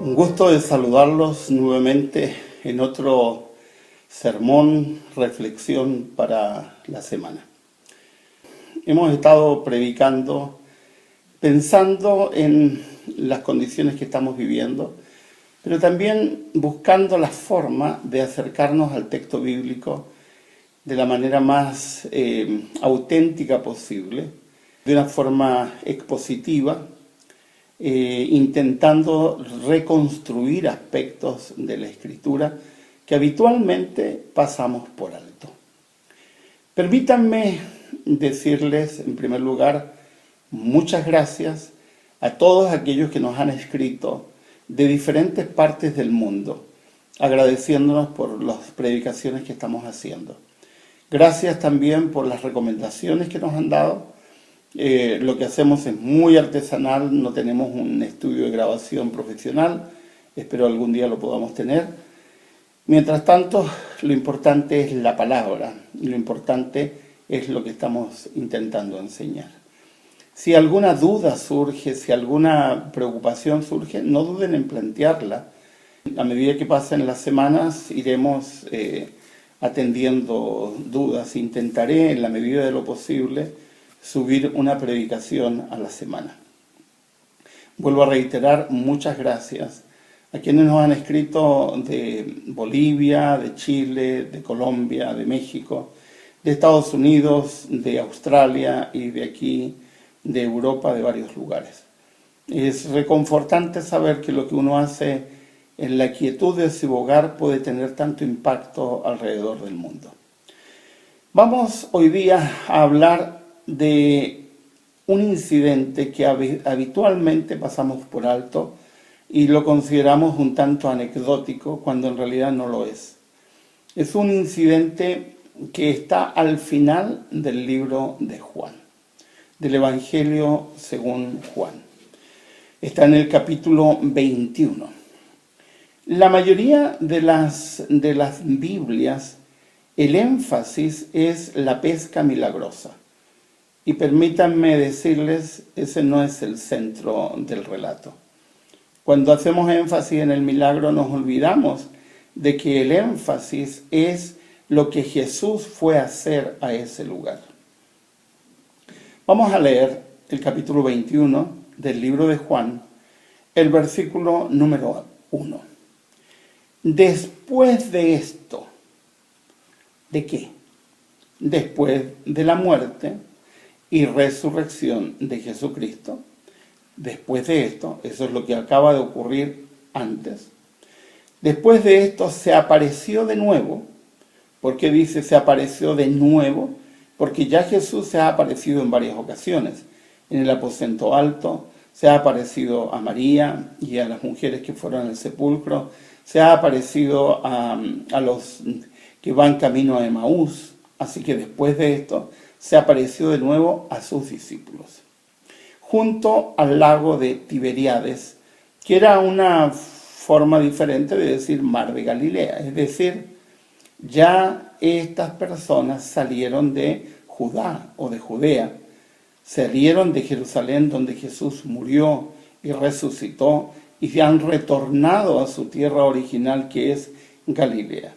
Un gusto de saludarlos nuevamente en otro sermón, reflexión para la semana. Hemos estado predicando pensando en las condiciones que estamos viviendo, pero también buscando la forma de acercarnos al texto bíblico de la manera más auténtica posible, de una forma expositiva, intentando reconstruir aspectos de la Escritura que habitualmente pasamos por alto. Permítanme decirles, en primer lugar, muchas gracias a todos aquellos que nos han escrito de diferentes partes del mundo, agradeciéndonos por las predicaciones que estamos haciendo. Gracias también por las recomendaciones que nos han dado. Lo que hacemos es muy artesanal, no tenemos un estudio de grabación profesional, espero algún día lo podamos tener. Mientras tanto, lo importante es la palabra, y lo importante es lo que estamos intentando enseñar. Si alguna duda surge, si alguna preocupación surge, no duden en plantearla. A medida que pasen las semanas iremos atendiendo dudas. Intentaré, en la medida de lo posible, subir una predicación a la semana. Vuelvo a reiterar muchas gracias a quienes nos han escrito de Bolivia, de Chile, de Colombia, de México, de Estados Unidos, de Australia y de aquí, de Europa, de varios lugares. Es reconfortante saber que lo que uno hace en la quietud de su hogar puede tener tanto impacto alrededor del mundo. Vamos hoy día a hablar de un incidente que habitualmente pasamos por alto y lo consideramos un tanto anecdótico cuando en realidad no lo es. Es un incidente que está al final del libro de Juan, del Evangelio según Juan. Está en el capítulo 21. La mayoría de las Biblias, el énfasis es la pesca milagrosa. Y permítanme decirles, ese no es el centro del relato. Cuando hacemos énfasis en el milagro nos olvidamos de que el énfasis es lo que Jesús fue a hacer a ese lugar. Vamos a leer el capítulo 21 del libro de Juan, el versículo número 1. Después de esto, ¿de qué? Después de la muerte y resurrección de Jesucristo, después de esto, eso es lo que acaba de ocurrir antes, después de esto se apareció de nuevo. ¿Por qué dice se apareció de nuevo? Porque ya Jesús se ha aparecido en varias ocasiones. En el aposento alto, se ha aparecido a María y a las mujeres que fueron al sepulcro, se ha aparecido a los que van camino a Emaús. Así que después de esto, se apareció de nuevo a sus discípulos, junto al lago de Tiberíades, que era una forma diferente de decir mar de Galilea. Es decir, ya estas personas salieron de Judá o de Judea, salieron de Jerusalén donde Jesús murió y resucitó y se han retornado a su tierra original que es Galilea.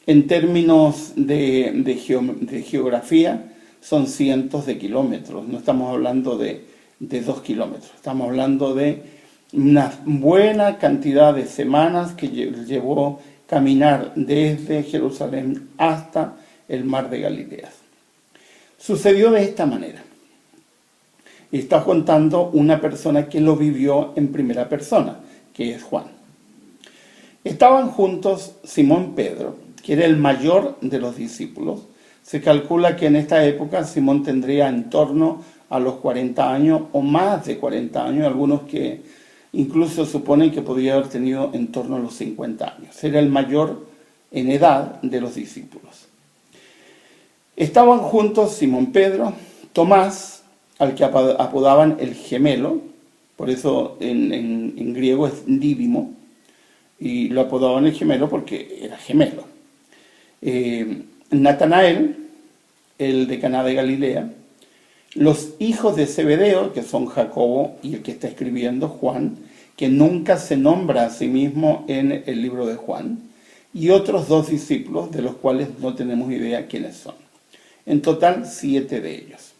En términos de geografía, son cientos de kilómetros, no estamos hablando de 2 kilómetros, estamos hablando de una buena cantidad de semanas que llevó caminar desde Jerusalén hasta el mar de Galilea. Sucedió de esta manera. Y está contando una persona que lo vivió en primera persona, que es Juan. Estaban juntos Simón Pedro, que era el mayor de los discípulos. Se calcula que en esta época Simón tendría en torno a los 40 años o más de 40 años, algunos que incluso suponen que podría haber tenido en torno a los 50 años. Era el mayor en edad de los discípulos. Estaban juntos Simón Pedro, Tomás, al que apodaban el gemelo, por eso en griego es Dídimo, y lo apodaban el gemelo porque era gemelo. Natanael, el de Caná de Galilea, los hijos de Zebedeo, que son Jacobo y el que está escribiendo, Juan, que nunca se nombra a sí mismo en el libro de Juan, y otros 2 discípulos de los cuales no tenemos idea quiénes son. En total, 7 de ellos.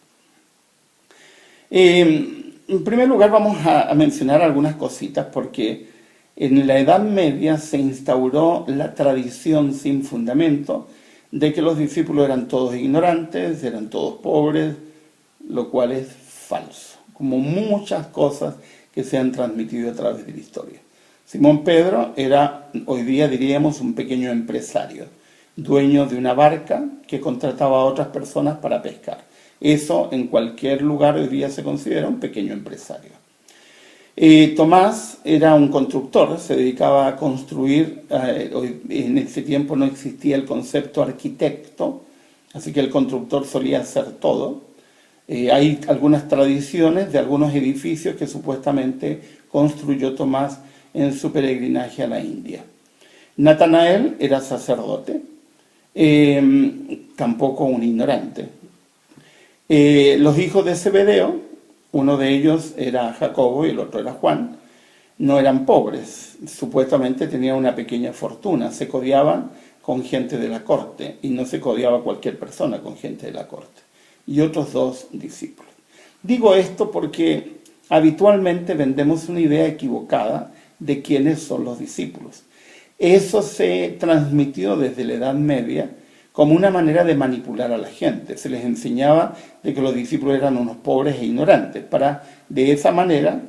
En primer lugar vamos a mencionar algunas cositas porque en la Edad Media se instauró la tradición sin fundamento de que los discípulos eran todos ignorantes, eran todos pobres, lo cual es falso, como muchas cosas que se han transmitido a través de la historia. Simón Pedro era, hoy día diríamos, un pequeño empresario, dueño de una barca que contrataba a otras personas para pescar. Eso en cualquier lugar hoy día se considera un pequeño empresario. Tomás era un constructor, se dedicaba a construir, en ese tiempo no existía el concepto arquitecto, así que el constructor solía hacer todo. Hay algunas tradiciones de algunos edificios que supuestamente construyó Tomás en su peregrinaje a la India. Natanael era sacerdote, tampoco un ignorante. Los hijos de Zebedeo, uno de ellos era Jacobo y el otro era Juan, no eran pobres, supuestamente tenían una pequeña fortuna, se codiaban con gente de la corte y no se codiaba cualquier persona con gente de la corte. Y otros 2 discípulos. Digo esto porque habitualmente vendemos una idea equivocada de quiénes son los discípulos. Eso se transmitió desde la Edad Media como una manera de manipular a la gente. Se les enseñaba de que los discípulos eran unos pobres e ignorantes, para de esa manera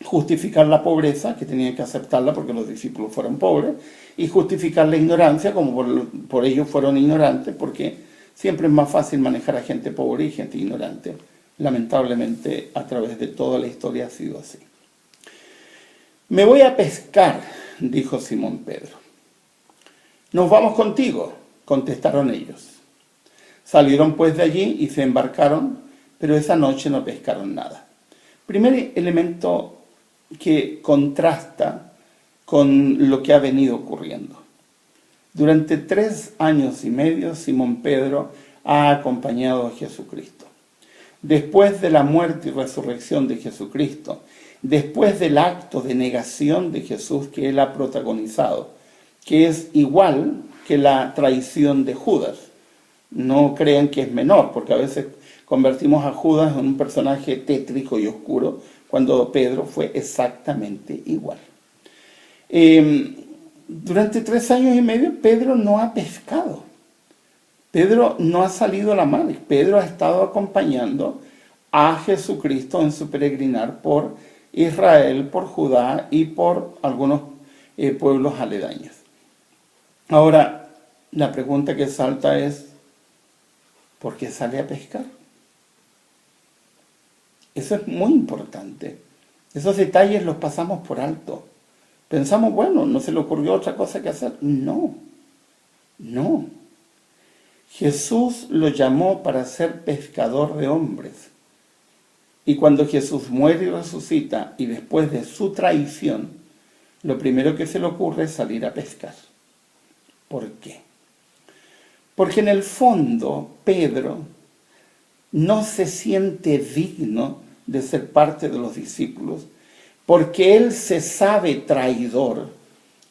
justificar la pobreza, que tenían que aceptarla porque los discípulos fueron pobres, y justificar la ignorancia, como por ellos fueron ignorantes, porque siempre es más fácil manejar a gente pobre y gente ignorante. Lamentablemente, a través de toda la historia ha sido así. Me voy a pescar, dijo Simón Pedro. Nos vamos contigo, contestaron ellos. Salieron pues de allí y se embarcaron, pero esa noche no pescaron nada. Primer elemento que contrasta con lo que ha venido ocurriendo. Durante 3 años y medio, Simón Pedro ha acompañado a Jesucristo. Después de la muerte y resurrección de Jesucristo, después del acto de negación de Jesús que él ha protagonizado, que es igual que la traición de Judas. No crean que es menor, porque a veces convertimos a Judas en un personaje tétrico y oscuro, cuando Pedro fue exactamente igual. Durante 3 años y medio Pedro no ha pescado. Pedro no ha salido a la mar. Pedro ha estado acompañando a Jesucristo en su peregrinar por Israel, por Judá y por algunos pueblos aledaños. Ahora, la pregunta que salta es, ¿por qué sale a pescar? Eso es muy importante. Esos detalles los pasamos por alto. Pensamos, bueno, ¿no se le ocurrió otra cosa que hacer? No. Jesús lo llamó para ser pescador de hombres. Y cuando Jesús muere y resucita, y después de su traición, lo primero que se le ocurre es salir a pescar. ¿Por qué? Porque en el fondo Pedro no se siente digno de ser parte de los discípulos, porque él se sabe traidor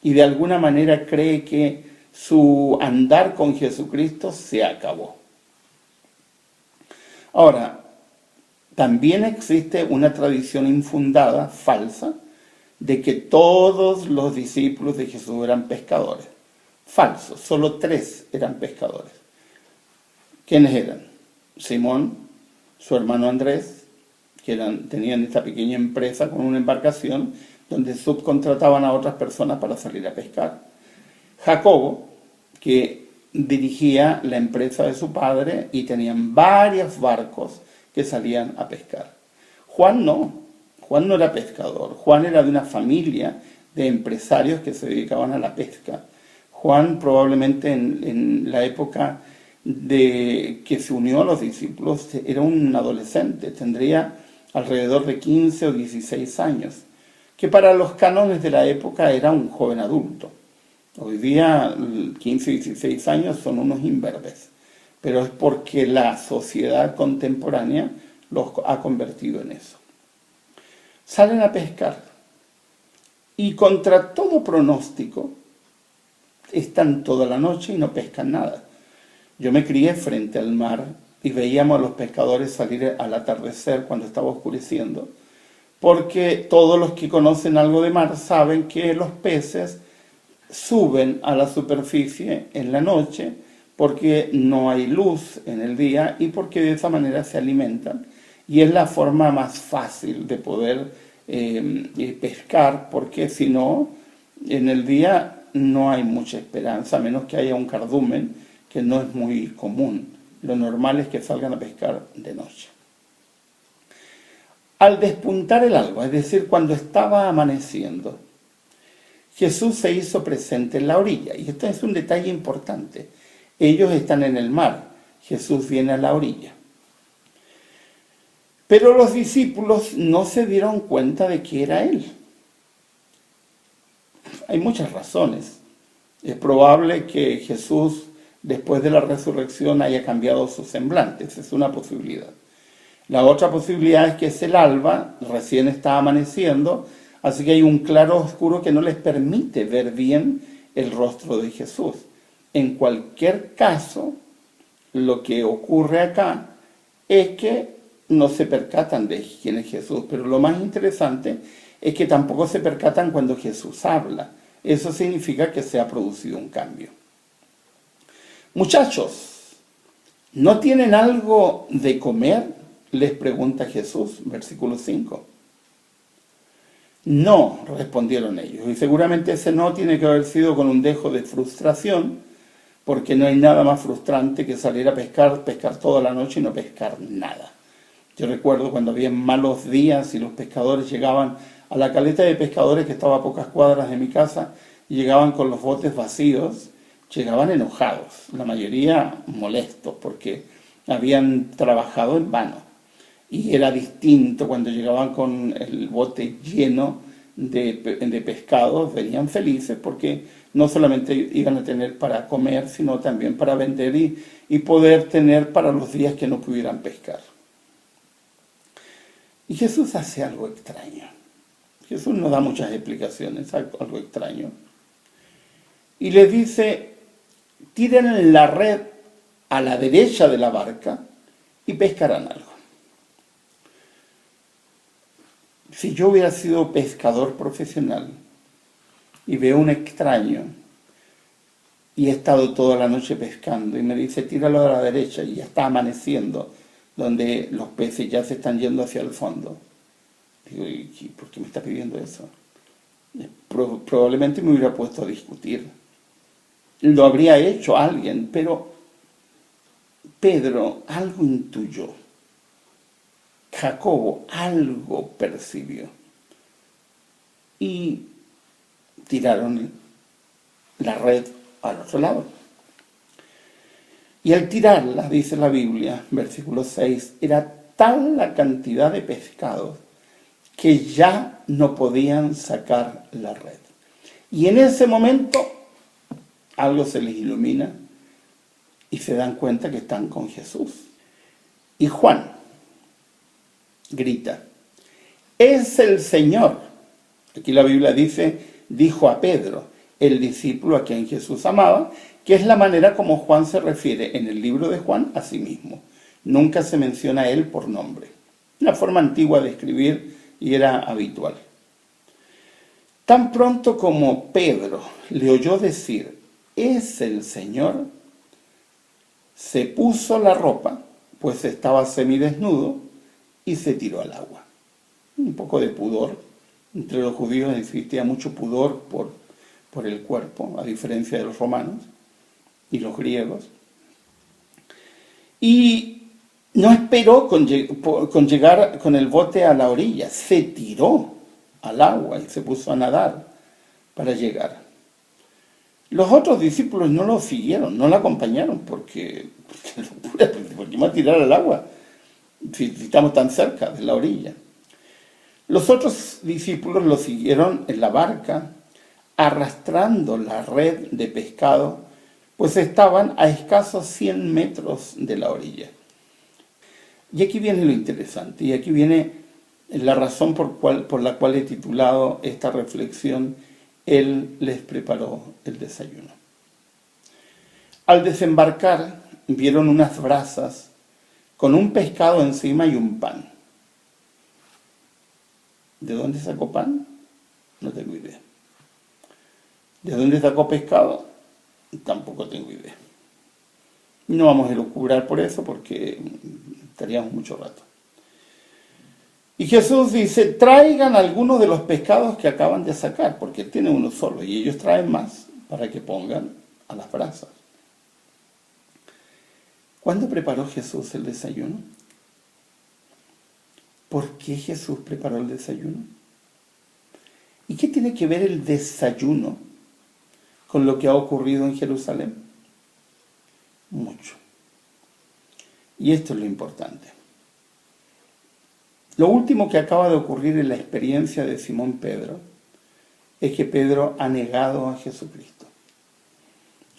y de alguna manera cree que su andar con Jesucristo se acabó. Ahora, también existe una tradición infundada, falsa, de que todos los discípulos de Jesús eran pescadores. Falso, solo 3 eran pescadores. ¿Quiénes eran? Simón, su hermano Andrés, que tenían esta pequeña empresa con una embarcación donde subcontrataban a otras personas para salir a pescar. Jacobo, que dirigía la empresa de su padre y tenían varios barcos que salían a pescar. Juan no era pescador. Juan era de una familia de empresarios que se dedicaban a la pesca. Juan probablemente en la época de que se unió a los discípulos era un adolescente, tendría alrededor de 15 o 16 años, que para los cánones de la época era un joven adulto. Hoy día 15 y 16 años son unos imberbes, pero es porque la sociedad contemporánea los ha convertido en eso. Salen a pescar. Y contra todo pronóstico, están toda la noche y no pescan nada. Yo me crié frente al mar y veíamos a los pescadores salir al atardecer cuando estaba oscureciendo, porque todos los que conocen algo de mar saben que los peces suben a la superficie en la noche porque no hay luz en el día y porque de esa manera se alimentan. Y es la forma más fácil de poder pescar, porque si no, en el día no hay mucha esperanza, a menos que haya un cardumen, que no es muy común. Lo normal es que salgan a pescar de noche. Al despuntar el alba, es decir, cuando estaba amaneciendo, Jesús se hizo presente en la orilla. Y esto es un detalle importante. Ellos están en el mar, Jesús viene a la orilla. Pero los discípulos no se dieron cuenta de que era Él. Hay muchas razones. Es probable que Jesús, después de la resurrección, haya cambiado su semblante. Esa es una posibilidad. La otra posibilidad es que es el alba, recién está amaneciendo, así que hay un claro oscuro que no les permite ver bien el rostro de Jesús. En cualquier caso, lo que ocurre acá es que no se percatan de quién es Jesús, pero lo más interesante es que tampoco se percatan cuando Jesús habla. Eso significa que se ha producido un cambio. Muchachos, ¿no tienen algo de comer?, les pregunta Jesús, versículo 5. No, respondieron ellos, y seguramente ese no tiene que haber sido con un dejo de frustración, porque no hay nada más frustrante que salir a pescar toda la noche y no pescar nada. Yo recuerdo cuando había malos días y los pescadores llegaban a la caleta de pescadores que estaba a pocas cuadras de mi casa y llegaban con los botes vacíos, llegaban enojados, la mayoría molestos porque habían trabajado en vano. Y era distinto cuando llegaban con el bote lleno de pescados, venían felices porque no solamente iban a tener para comer, sino también para vender y poder tener para los días que no pudieran pescar. Y Jesús hace algo extraño. Jesús no da muchas explicaciones, algo extraño. Y les dice, tiren la red a la derecha de la barca y pescarán algo. Si yo hubiera sido pescador profesional y veo un extraño y he estado toda la noche pescando y me dice, tíralo a la derecha y ya está amaneciendo, donde los peces ya se están yendo hacia el fondo. Digo, ¿y por qué me está pidiendo eso? Probablemente me hubiera puesto a discutir. Lo habría hecho alguien, pero Pedro algo intuyó. Jacobo algo percibió. Y tiraron la red al otro lado. Y al tirarla, dice la Biblia, versículo 6, era tal la cantidad de pescados que ya no podían sacar la red. Y en ese momento algo se les ilumina y se dan cuenta que están con Jesús. Y Juan grita, ¡es el Señor! Aquí la Biblia dice, dijo a Pedro, el discípulo a quien Jesús amaba, que es la manera como Juan se refiere en el libro de Juan a sí mismo. Nunca se menciona a él por nombre. Una forma antigua de escribir y era habitual. Tan pronto como Pedro le oyó decir, es el Señor, se puso la ropa, pues estaba semidesnudo, y se tiró al agua. Un poco de pudor. Entre los judíos existía mucho pudor por el cuerpo, a diferencia de los romanos y los griegos. Y no esperó con llegar con el bote a la orilla, se tiró al agua y se puso a nadar para llegar. Los otros discípulos no lo siguieron, no lo acompañaron, porque locura, ¿por qué me va a tirar al agua si estamos tan cerca de la orilla? Los otros discípulos lo siguieron en la barca, arrastrando la red de pescado, pues estaban a escasos 100 metros de la orilla. Y aquí viene lo interesante, y aquí viene la razón por la cual he titulado esta reflexión, Él les preparó el desayuno. Al desembarcar, vieron unas brasas con un pescado encima y un pan. ¿De dónde sacó pan? No tengo idea. ¿De dónde sacó pescado? Tampoco tengo idea. No vamos a elucubrar por eso porque estaríamos mucho rato. Y Jesús dice, traigan algunos de los pescados que acaban de sacar, porque él tiene uno solo y ellos traen más para que pongan a las brasas. ¿Cuándo preparó Jesús el desayuno? ¿Por qué Jesús preparó el desayuno? ¿Y qué tiene que ver el desayuno con lo que ha ocurrido en Jerusalén? Mucho. Y esto es lo importante. Lo último que acaba de ocurrir en la experiencia de Simón Pedro es que Pedro ha negado a Jesucristo.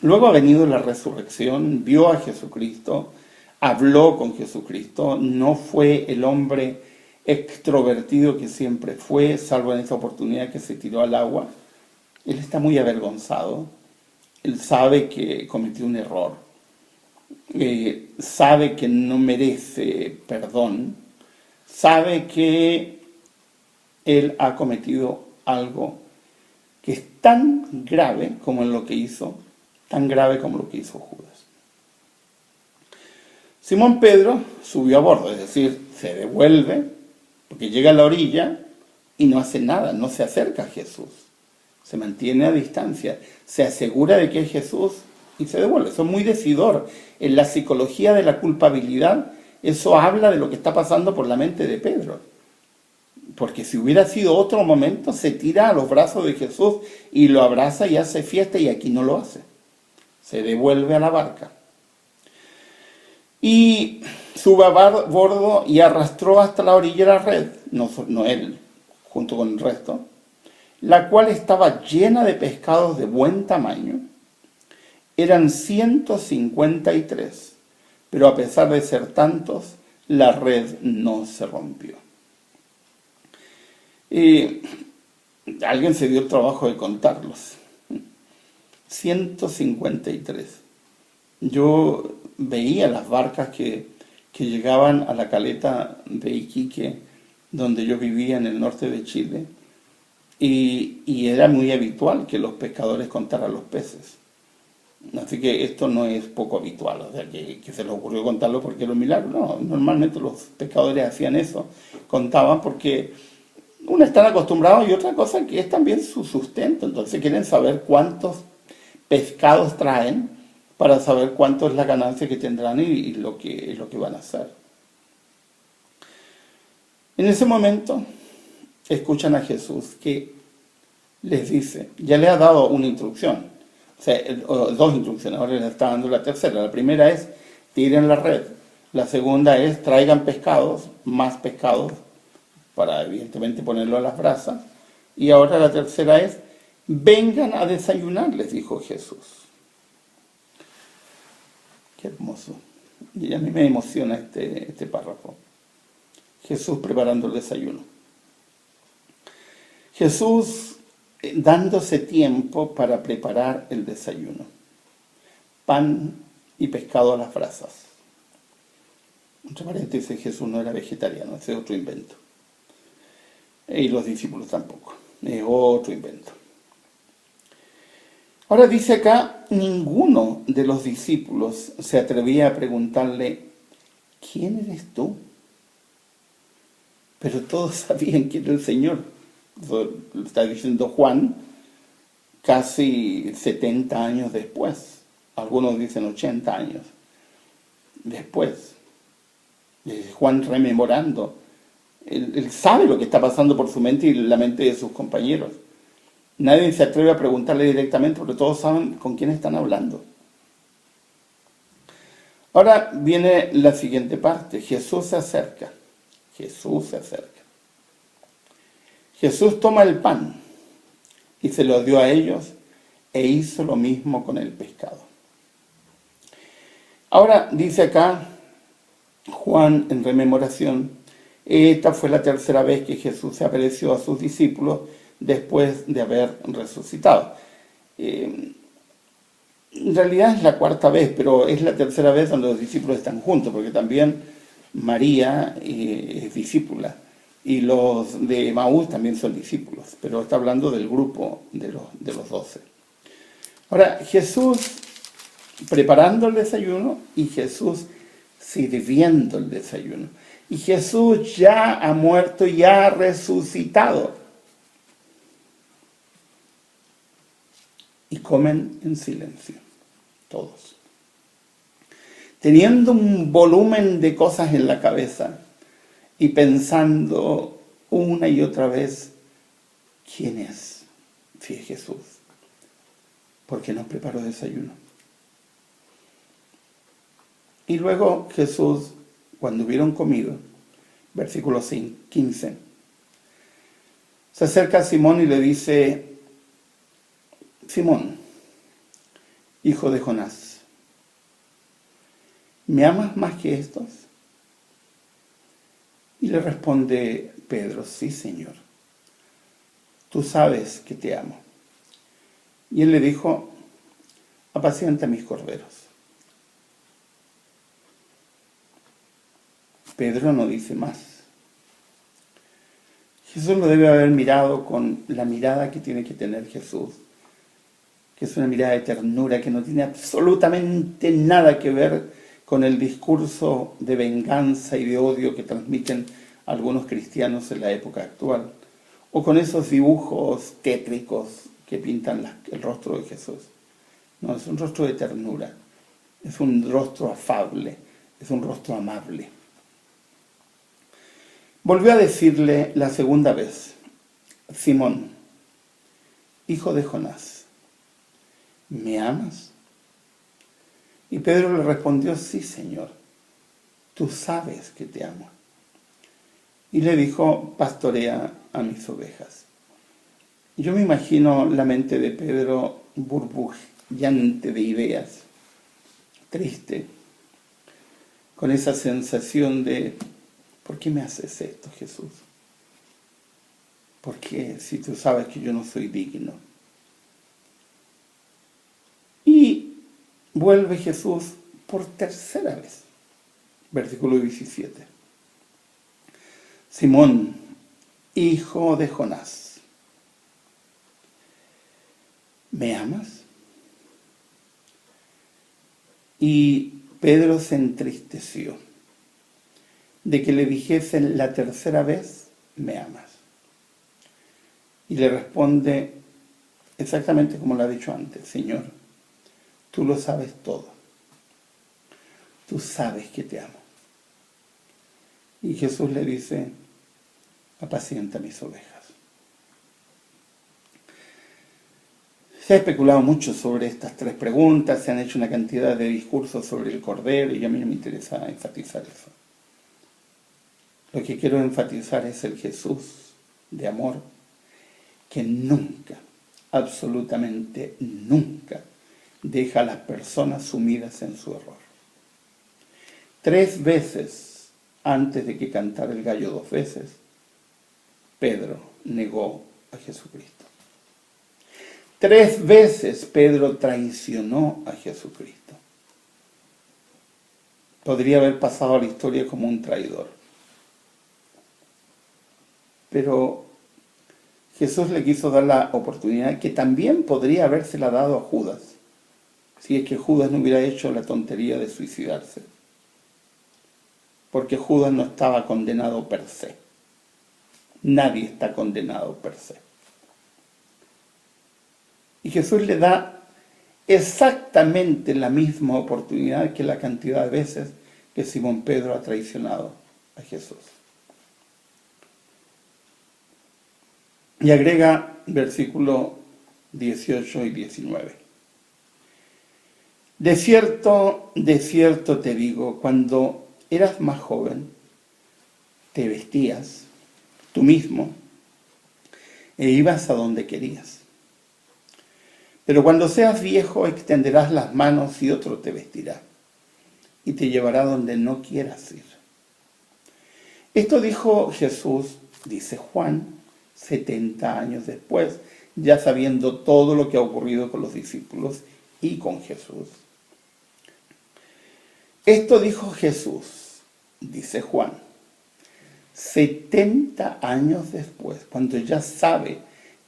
Luego ha venido la resurrección, vio a Jesucristo, habló con Jesucristo, no fue el hombre extrovertido que siempre fue, salvo en esta oportunidad que se tiró al agua. Él está muy avergonzado, él sabe que cometió un error, sabe que no merece perdón, sabe que él ha cometido algo que es tan grave como lo que hizo, tan grave como lo que hizo Judas. Simón Pedro subió a bordo, es decir, se devuelve, porque llega a la orilla y no hace nada, no se acerca a Jesús, se mantiene a distancia, se asegura de que es Jesús y se devuelve. Eso es muy decidor. En la psicología de la culpabilidad, eso habla de lo que está pasando por la mente de Pedro. Porque si hubiera sido otro momento, se tira a los brazos de Jesús y lo abraza y hace fiesta, y aquí no lo hace. Se devuelve a la barca. Y sube a bordo y arrastró hasta la orilla la red, no él, junto con el resto, la cual estaba llena de pescados de buen tamaño. Eran 153, pero a pesar de ser tantos, la red no se rompió. Y alguien se dio el trabajo de contarlos. 153. Yo veía las barcas que llegaban a la caleta de Iquique, donde yo vivía en el norte de Chile, y era muy habitual que los pescadores contaran los peces. Así que esto no es poco habitual, o sea, que se les ocurrió contarlo porque era un milagro. No, normalmente los pescadores hacían eso, contaban porque uno están acostumbrados y otra cosa que es también su sustento. Entonces quieren saber cuántos pescados traen para saber cuánto es la ganancia que tendrán y lo que van a hacer. En ese momento escuchan a Jesús que les dice, ya le ha dado una instrucción, o sea, dos instrucciones, ahora les está dando la tercera. La primera es, tiren la red. La segunda es, traigan pescados, más pescados, para evidentemente ponerlo a las brasas. Y ahora la tercera es, vengan a desayunar, les dijo Jesús. Qué hermoso. Y a mí me emociona este párrafo. Jesús preparando el desayuno. Jesús dándose tiempo para preparar el desayuno. Pan y pescado a las brasas. Entre paréntesis, Jesús no era vegetariano, ese es otro invento. Y los discípulos tampoco, es otro invento. Ahora dice acá, ninguno de los discípulos se atrevía a preguntarle, ¿quién eres tú? Pero todos sabían quién era el Señor. Eso lo está diciendo Juan casi 70 años después. Algunos dicen 80 años después. Juan rememorando. Él sabe lo que está pasando por su mente y la mente de sus compañeros. Nadie se atreve a preguntarle directamente porque todos saben con quién están hablando. Ahora viene la siguiente parte. Jesús se acerca. Jesús se acerca. Jesús toma el pan y se lo dio a ellos e hizo lo mismo con el pescado. Ahora dice acá Juan en rememoración Esta fue la tercera vez que Jesús se apareció a sus discípulos después de haber resucitado. En realidad es la cuarta vez, pero es la tercera vez donde los discípulos están juntos, porque también María es discípula y los de Emaús también son discípulos, pero está hablando del grupo de los 12. Ahora, Jesús preparando el desayuno y Jesús sirviendo el desayuno. Y Jesús ya ha muerto y ha resucitado. Y comen en silencio, todos. Teniendo un volumen de cosas en la cabeza y pensando una y otra vez, ¿quién es? Si es Jesús. ¿Por qué nos preparó desayuno? Y luego Jesús, cuando hubieron comido, versículo 15, se acerca a Simón y le dice: Simón, hijo de Jonás, ¿me amas más que estos? Y le responde Pedro: sí, Señor, tú sabes que te amo. Y él le dijo: apacienta mis corderos. Pedro no dice más. Jesús lo debe haber mirado con la mirada que tiene que tener Jesús, que es una mirada de ternura, que no tiene absolutamente nada que ver con el discurso de venganza y de odio que transmiten algunos cristianos en la época actual, o con esos dibujos tétricos que pintan el rostro de Jesús. No, es un rostro de ternura, es un rostro afable, es un rostro amable. Volvió a decirle la segunda vez: Simón, hijo de Jonás, ¿me amas? Y Pedro le respondió: sí, Señor, tú sabes que te amo. Y le dijo: pastorea a mis ovejas. Yo me imagino la mente de Pedro burbujeante de ideas, triste, con esa sensación de: ¿por qué me haces esto, Jesús? ¿Por qué, si tú sabes que yo no soy digno? Y vuelve Jesús por tercera vez. Versículo 17. Simón, hijo de Jonás, ¿me amas? Y Pedro se entristeció de que le dijesen la tercera vez: ¿me amas? Y le responde exactamente como lo ha dicho antes: Señor, tú lo sabes todo. Tú sabes que te amo. Y Jesús le dice: apacienta mis ovejas. Se ha especulado mucho sobre estas tres preguntas, se han hecho una cantidad de discursos sobre el Cordero, y a mí no me interesa enfatizar eso. Lo que quiero enfatizar es el Jesús de amor, que nunca, absolutamente nunca, deja a las personas sumidas en su error. 3 veces, antes de que cantara el gallo 2 veces, Pedro negó a Jesucristo. 3 veces Pedro traicionó a Jesucristo. Podría haber pasado a la historia como un traidor. Pero Jesús le quiso dar la oportunidad que también podría habérsela dado a Judas, si es que Judas no hubiera hecho la tontería de suicidarse. Porque Judas no estaba condenado per se. Nadie está condenado per se. Y Jesús le da exactamente la misma oportunidad que la cantidad de veces que Simón Pedro ha traicionado a Jesús. Y agrega versículo 18 y 19. De cierto te digo, cuando eras más joven, te vestías tú mismo e ibas a donde querías. Pero cuando seas viejo, extenderás las manos y otro te vestirá y te llevará donde no quieras ir. Esto dijo Jesús, dice Juan, 70 años después, ya sabiendo todo lo que ha ocurrido con los discípulos y con Jesús. Esto dijo Jesús, dice Juan, 70 años después, cuando ya sabe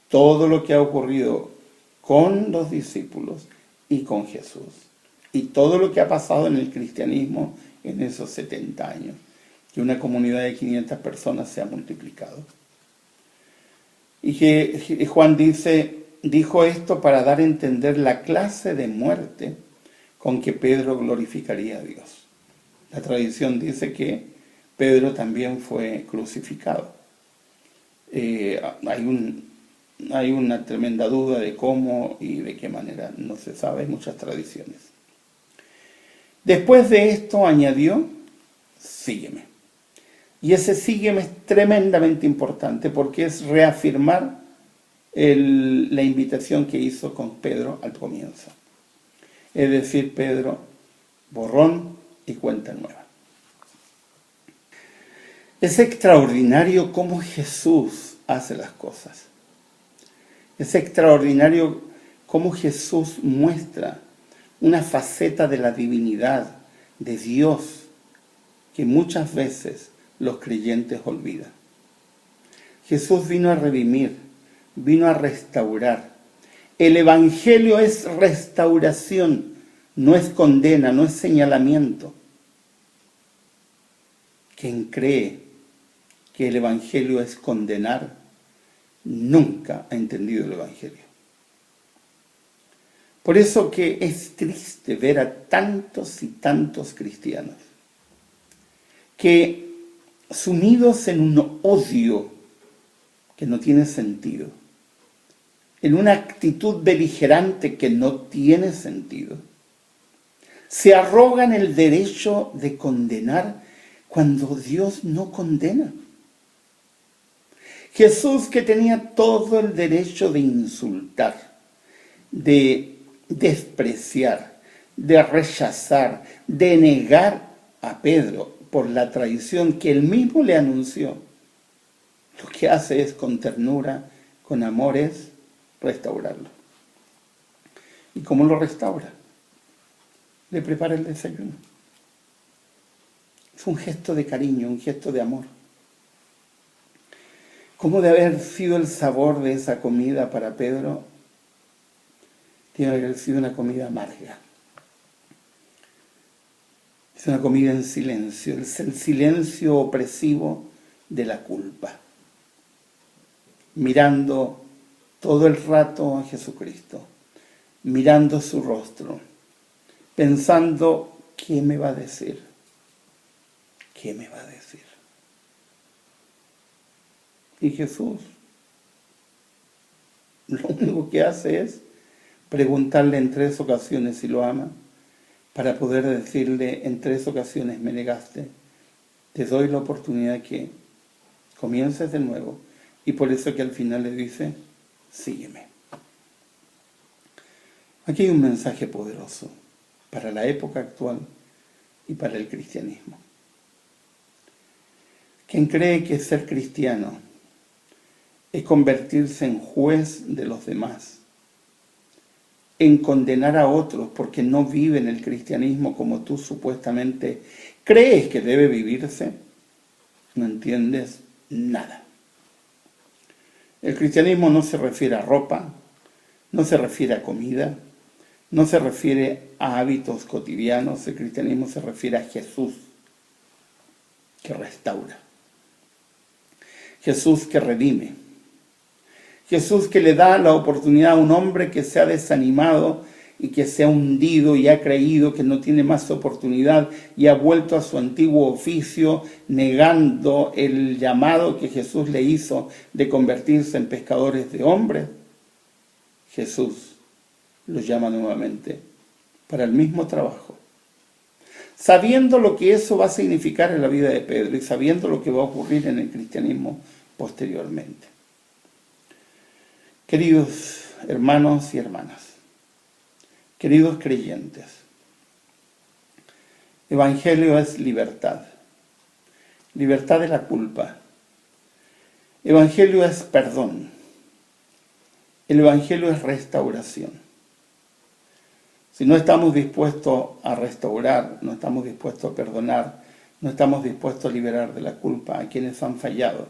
todo lo que ha ocurrido con los discípulos y con Jesús, y todo lo que ha pasado en el cristianismo en esos 70 años, que una comunidad de 500 personas se ha multiplicado. Y que Juan dijo esto para dar a entender la clase de muerte con que Pedro glorificaría a Dios. La tradición dice que Pedro también fue crucificado. Hay una tremenda duda de cómo y de qué manera, no se sabe, hay muchas tradiciones. Después de esto añadió, sígueme. Y ese sígueme es tremendamente importante porque es reafirmar la invitación que hizo con Pedro al comienzo. Es decir, Pedro, borrón y cuenta nueva. Es extraordinario cómo Jesús hace las cosas. Es extraordinario cómo Jesús muestra una faceta de la divinidad, de Dios, que muchas veces los creyentes olvidan. Jesús vino a redimir, vino a restaurar. El Evangelio es restauración, no es condena, no es señalamiento. Quien cree que el Evangelio es condenar, nunca ha entendido el Evangelio. Por eso que es triste ver a tantos y tantos cristianos que sumidos en un odio que no tiene sentido, en una actitud beligerante que no tiene sentido, se arrogan el derecho de condenar cuando Dios no condena. Jesús, que tenía todo el derecho de insultar, de despreciar, de rechazar, de negar a Pedro por la traición que él mismo le anunció, lo que hace es con ternura, con amor, es restaurarlo. ¿Y cómo lo restaura? Le prepara el desayuno. Es un gesto de cariño, un gesto de amor. ¿Cómo debe haber sido el sabor de esa comida para Pedro? Tiene que haber sido una comida amarga. Es una comida en silencio, es el silencio opresivo de la culpa. Mirando todo el rato a Jesucristo, mirando su rostro, pensando, ¿qué me va a decir? ¿Qué me va a decir? Y Jesús lo único que hace es preguntarle en 3 ocasiones si lo ama, para poder decirle en 3 ocasiones me negaste, te doy la oportunidad que comiences de nuevo. Y por eso que al final le dice, sígueme. Aquí hay un mensaje poderoso para la época actual y para el cristianismo. Quien cree que ser cristiano es convertirse en juez de los demás, en condenar a otros porque no viven el cristianismo como tú supuestamente crees que debe vivirse, no entiendes nada. El cristianismo no se refiere a ropa, no se refiere a comida, no se refiere a hábitos cotidianos. El cristianismo se refiere a Jesús, que restaura. Jesús que redime. Jesús que le da la oportunidad a un hombre que se ha desanimado y que se ha hundido y ha creído que no tiene más oportunidad y ha vuelto a su antiguo oficio, negando el llamado que Jesús le hizo de convertirse en pescadores de hombres. Jesús los llama nuevamente para el mismo trabajo, sabiendo lo que eso va a significar en la vida de Pedro y sabiendo lo que va a ocurrir en el cristianismo posteriormente. Queridos hermanos y hermanas, queridos creyentes, Evangelio es libertad. libertad de la culpa. Evangelio es perdón. El Evangelio es restauración. Si no estamos dispuestos a restaurar, no estamos dispuestos a perdonar, no estamos dispuestos a liberar de la culpa a quienes han fallado,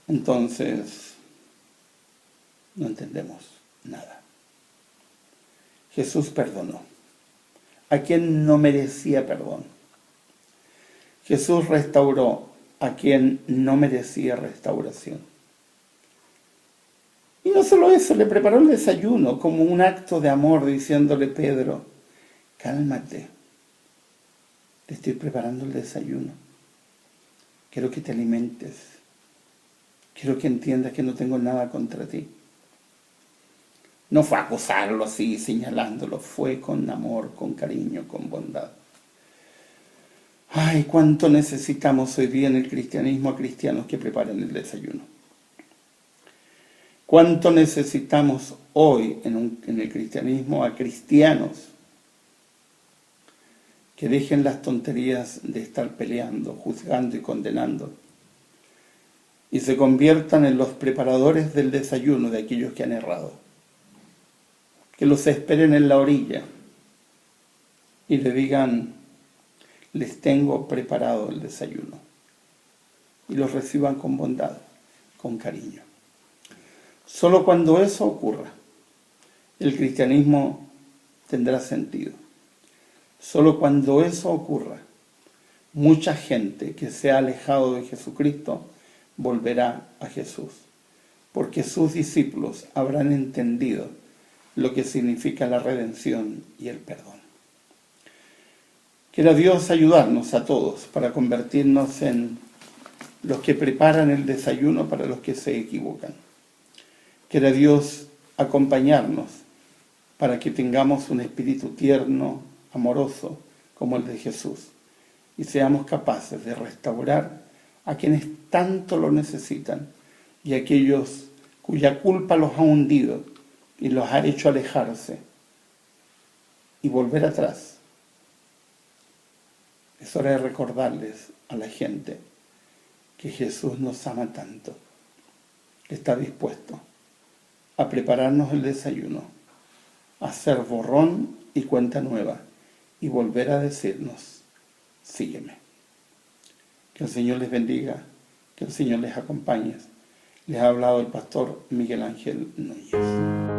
entonces no entendemos nada. Jesús perdonó a quien no merecía perdón. Jesús restauró a quien no merecía restauración. Y no solo eso, le preparó el desayuno como un acto de amor, diciéndole: Pedro, cálmate, te estoy preparando el desayuno. Quiero que te alimentes. Quiero que entiendas que no tengo nada contra ti. No fue a acusarlo así, señalándolo, fue con amor, con cariño, con bondad. Ay, cuánto necesitamos hoy día en el cristianismo a cristianos que preparen el desayuno. Cuánto necesitamos hoy en el cristianismo a cristianos que dejen las tonterías de estar peleando, juzgando y condenando, y se conviertan en los preparadores del desayuno de aquellos que han errado. Que los esperen en la orilla y le digan: les tengo preparado el desayuno. Y los reciban con bondad, con cariño. Solo cuando eso ocurra, el cristianismo tendrá sentido. Solo cuando eso ocurra, mucha gente que se ha alejado de Jesucristo volverá a Jesús, porque sus discípulos habrán entendido lo que significa la redención y el perdón. Quiera Dios ayudarnos a todos para convertirnos en los que preparan el desayuno para los que se equivocan. Quiera Dios acompañarnos para que tengamos un espíritu tierno, amoroso, como el de Jesús, y seamos capaces de restaurar a quienes tanto lo necesitan y a aquellos cuya culpa los ha hundido y los ha hecho alejarse y volver atrás. Es hora de recordarles a la gente que Jesús nos ama tanto, que está dispuesto a prepararnos el desayuno, a hacer borrón y cuenta nueva y volver a decirnos: sígueme. Que el Señor les bendiga, que el Señor les acompañe. Les ha hablado el pastor Miguel Ángel Núñez.